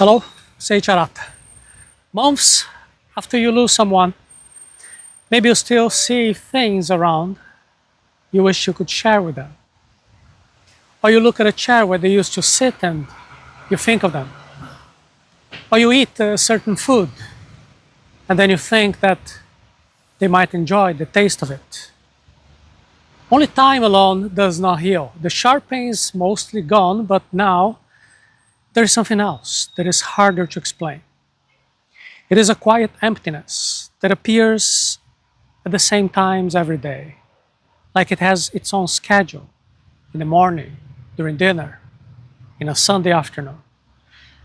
Hello, Seiiti Arata. Months after you lose someone, maybe you still see things around you wish you could share with them. Or you look at a chair where they used to sit and you think of them. Or you eat a certain food and then you think that they might enjoy the taste of it. Only time alone does not heal. The sharp pain is mostly gone, but now there is something else that is harder to explain. It is a quiet emptiness that appears at the same times every day, like it has its own schedule in the morning, during dinner, in a Sunday afternoon.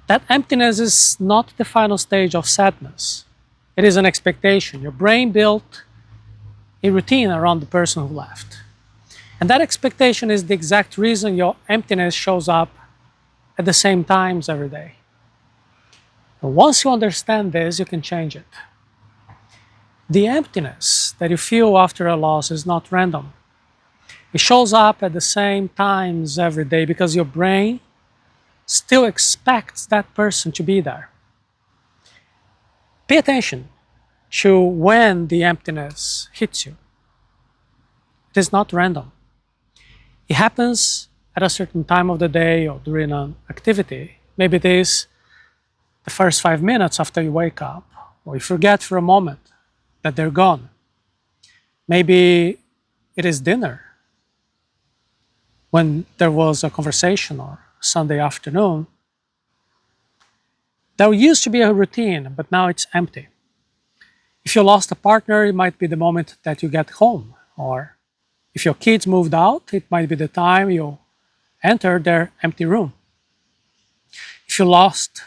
That emptiness is not the final stage of sadness. It is an expectation. Your brain built a routine around the person who left. And that expectation is the exact reason your emptiness shows up at the same times every day. And once you understand this, you can change it. The emptiness that you feel after a loss is not random. It shows up at the same times every day because your brain still expects that person to be there. Pay attention to when the emptiness hits you. It is not random. It happens at a certain time of the day or during an activity. Maybe it is the first 5 minutes after you wake up, or you forget for a moment that they're gone. Maybe it is dinner, when there was a conversation, or Sunday afternoon. There used to be a routine, but now it's empty. If you lost a partner, it might be the moment that you get home, or if your kids moved out, it might be the time you enter their empty room. If you lost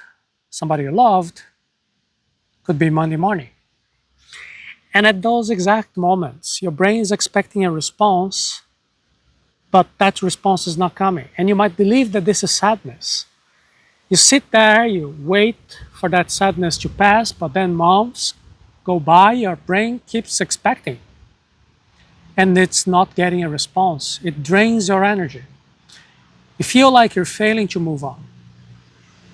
somebody you loved, it could be Monday morning. And at those exact moments, your brain is expecting a response, but that response is not coming. And you might believe that this is sadness. You sit there, you wait for that sadness to pass, but then months go by, your brain keeps expecting. And it's not getting a response. It drains your energy. You feel like you're failing to move on.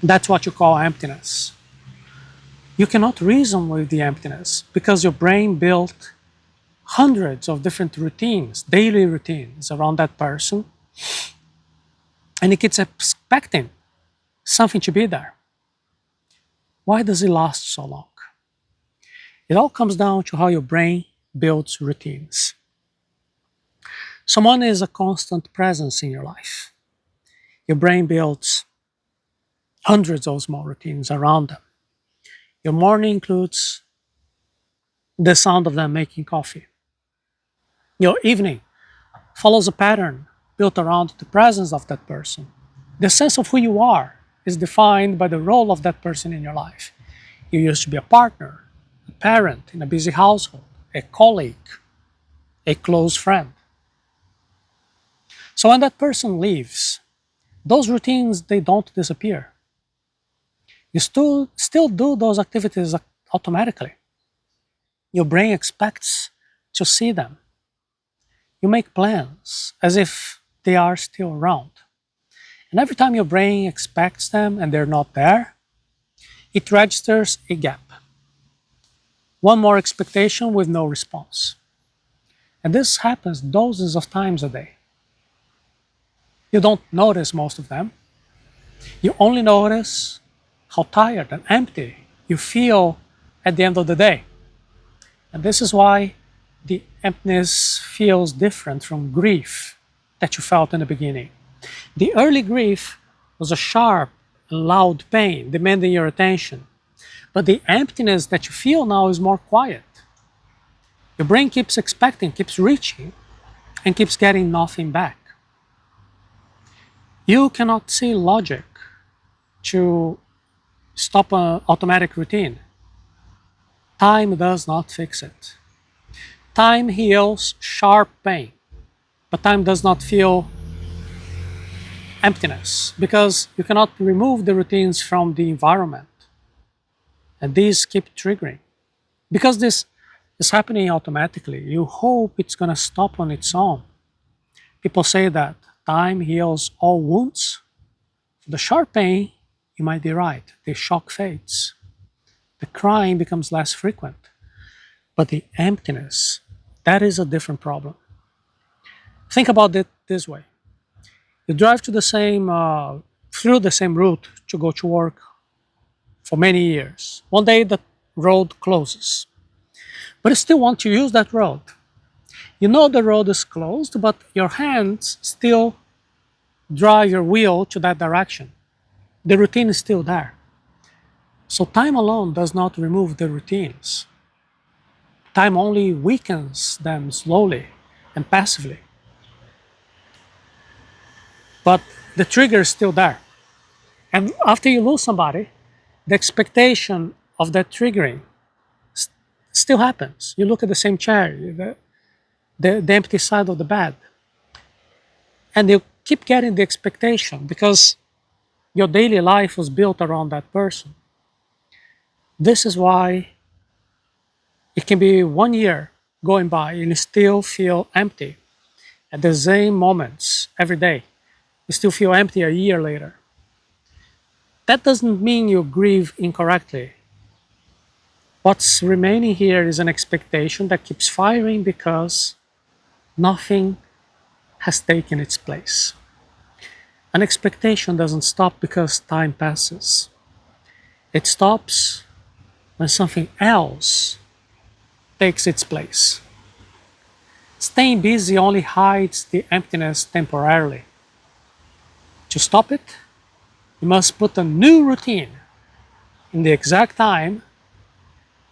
That's what you call emptiness. You cannot reason with the emptiness because your brain built hundreds of different routines, daily routines around that person, and it keeps expecting something to be there. Why does it last so long? It all comes down to how your brain builds routines. Someone is a constant presence in your life. Your brain builds hundreds of small routines around them. Your morning includes the sound of them making coffee. Your evening follows a pattern built around the presence of that person. The sense of who you are is defined by the role of that person in your life. You used to be a partner, a parent in a busy household, a colleague, a close friend. So when that person leaves, those routines, they don't disappear. You still do those activities automatically. Your brain expects to see them. You make plans as if they are still around. And every time your brain expects them and they're not there, it registers a gap. One more expectation with no response. And this happens dozens of times a day. You don't notice most of them. You only notice how tired and empty you feel at the end of the day. And this is why the emptiness feels different from grief that you felt in the beginning. The early grief was a sharp, loud pain demanding your attention. But the emptiness that you feel now is more quiet. Your brain keeps expecting, keeps reaching, and keeps getting nothing back. You cannot see logic to stop an automatic routine. Time does not fix it. Time heals sharp pain, but time does not feel emptiness because you cannot remove the routines from the environment. And these keep triggering. Because this is happening automatically, you hope it's going to stop on its own. People say that time heals all wounds. The sharp pain you might be right. The shock fades. The crying becomes less frequent. But the emptiness, that is a different problem. Think about it this way. You drive through the same route to go to work for many years. One day the road closes, but you still want to use that road. You know the road is closed, but your hands still drive your wheel to that direction. The routine is still there. So time alone does not remove the routines. Time only weakens them slowly and passively. But the trigger is still there. And after you lose somebody, the expectation of that triggering still happens. You look at the same chair, the empty side of the bed, and you keep getting the expectation because your daily life was built around that person. This is why it can be 1 year going by and you still feel empty at the same moments every day. You still feel empty a year later. That doesn't mean you grieve incorrectly. What's remaining here is an expectation that keeps firing because nothing has taken its place. An expectation doesn't stop because time passes. It stops when something else takes its place. Staying busy only hides the emptiness temporarily. To stop it, you must put a new routine in the exact time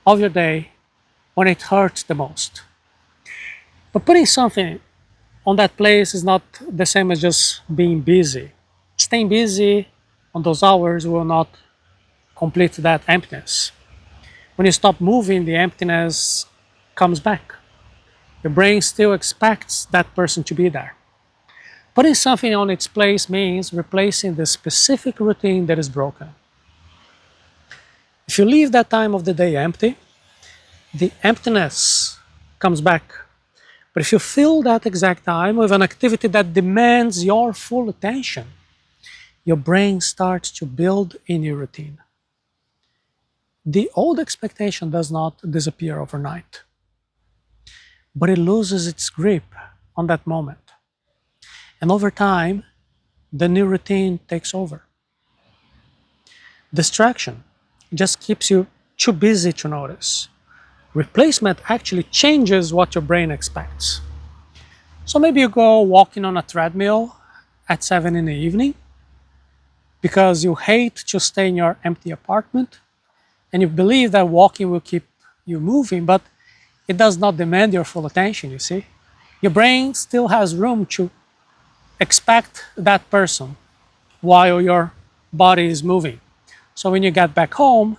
of your day when it hurts the most. But putting something on that place is not the same as just being busy. Staying busy on those hours will not complete that emptiness. When you stop moving, the emptiness comes back. Your brain still expects that person to be there. Putting something on its place means replacing the specific routine that is broken. If you leave that time of the day empty, the emptiness comes back. But if you fill that exact time with an activity that demands your full attention, your brain starts to build a new routine. The old expectation does not disappear overnight, but it loses its grip on that moment. And over time, the new routine takes over. Distraction just keeps you too busy to notice. Replacement actually changes what your brain expects. So maybe you go walking on a treadmill at 7 in the evening because you hate to stay in your empty apartment and you believe that walking will keep you moving, but it does not demand your full attention, you see. Your brain still has room to expect that person while your body is moving. So when you get back home,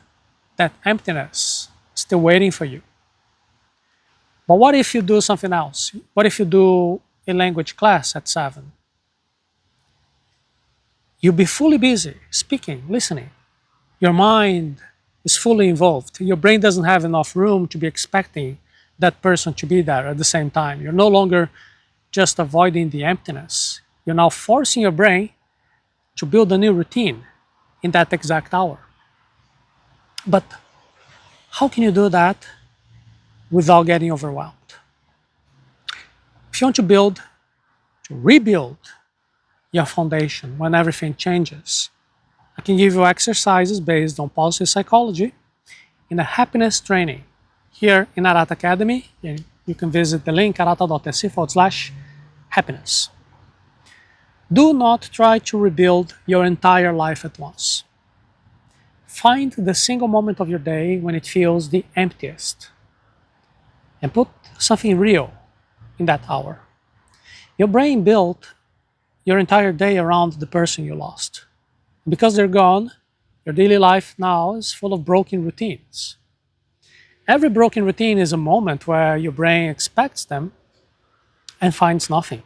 that emptiness is still waiting for you. But what if you do something else? What if you do a language class at 7? You'll be fully busy, speaking, listening. Your mind is fully involved. Your brain doesn't have enough room to be expecting that person to be there at the same time. You're no longer just avoiding the emptiness. You're now forcing your brain to build a new routine in that exact hour. But how can you do that without getting overwhelmed? If you want to rebuild your foundation when everything changes, I can give you exercises based on positive psychology in a happiness training here in Arata Academy. You can visit the link arata.se/happiness. Do not try to rebuild your entire life at once. Find the single moment of your day when it feels the emptiest and put something real in that hour. Your brain built your entire day around the person you lost. Because they're gone, your daily life now is full of broken routines. Every broken routine is a moment where your brain expects them and finds nothing.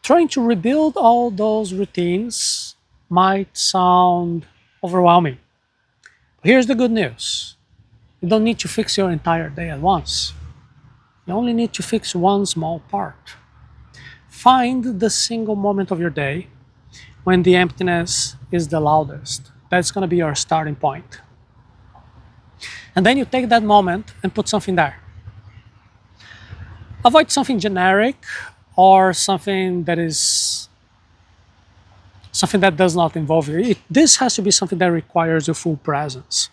Trying to rebuild all those routines might sound overwhelming. But here's the good news. You don't need to fix your entire day at once. You only need to fix one small part. Find the single moment of your day when the emptiness is the loudest. That's going to be your starting point. And then you take that moment and put something there. Avoid something generic or something that does not involve you. This has to be something that requires your full presence.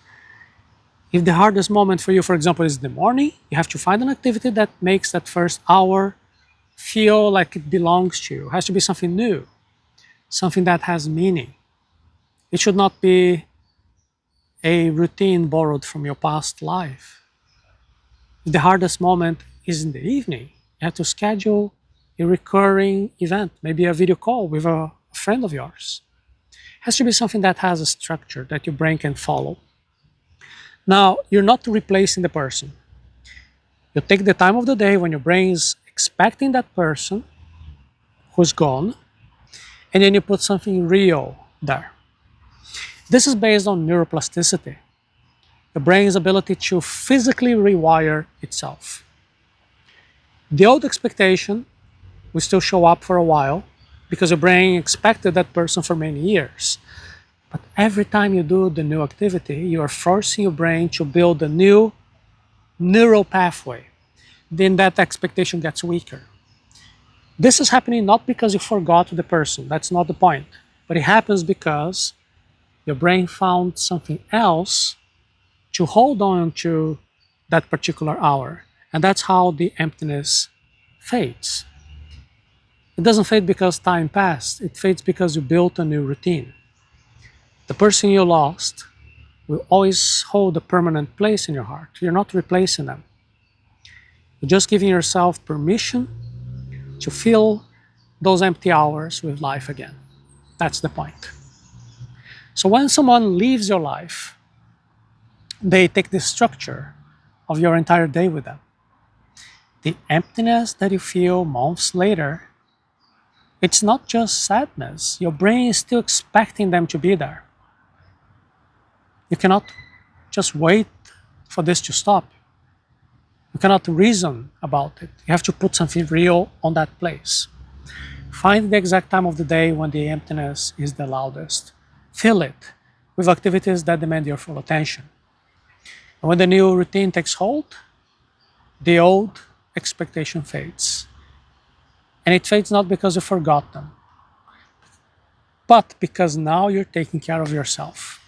If the hardest moment for you, for example, is the morning, you have to find an activity that makes that first hour feel like it belongs to you. It has to be something new, something that has meaning. It should not be a routine borrowed from your past life. If the hardest moment is in the evening, you have to schedule a recurring event, maybe a video call with a friend of yours. It has to be something that has a structure that your brain can follow. Now, you're not replacing the person. You take the time of the day when your brain is expecting that person who's gone, and then you put something real there. This is based on neuroplasticity, the brain's ability to physically rewire itself. The old expectation will still show up for a while because your brain expected that person for many years. But every time you do the new activity, you are forcing your brain to build a new neural pathway. Then that expectation gets weaker. This is happening not because you forgot the person, that's not the point, but it happens because your brain found something else to hold on to that particular hour. And that's how the emptiness fades. It doesn't fade because time passed, it fades because you built a new routine. The person you lost will always hold a permanent place in your heart. You're not replacing them. You're just giving yourself permission to fill those empty hours with life again. That's the point. So when someone leaves your life, they take the structure of your entire day with them. The emptiness that you feel months later, it's not just sadness. Your brain is still expecting them to be there. You cannot just wait for this to stop. You cannot reason about it. You have to put something real on that place. Find the exact time of the day when the emptiness is the loudest. Fill it with activities that demand your full attention. And when the new routine takes hold, the old expectation fades. And it fades not because you forgot them, but because now you're taking care of yourself.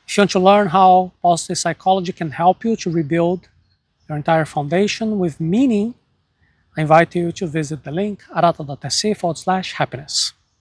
If you want to learn how positive psychology can help you to rebuild your entire foundation with meaning, I invite you to visit the link arata.se/happiness.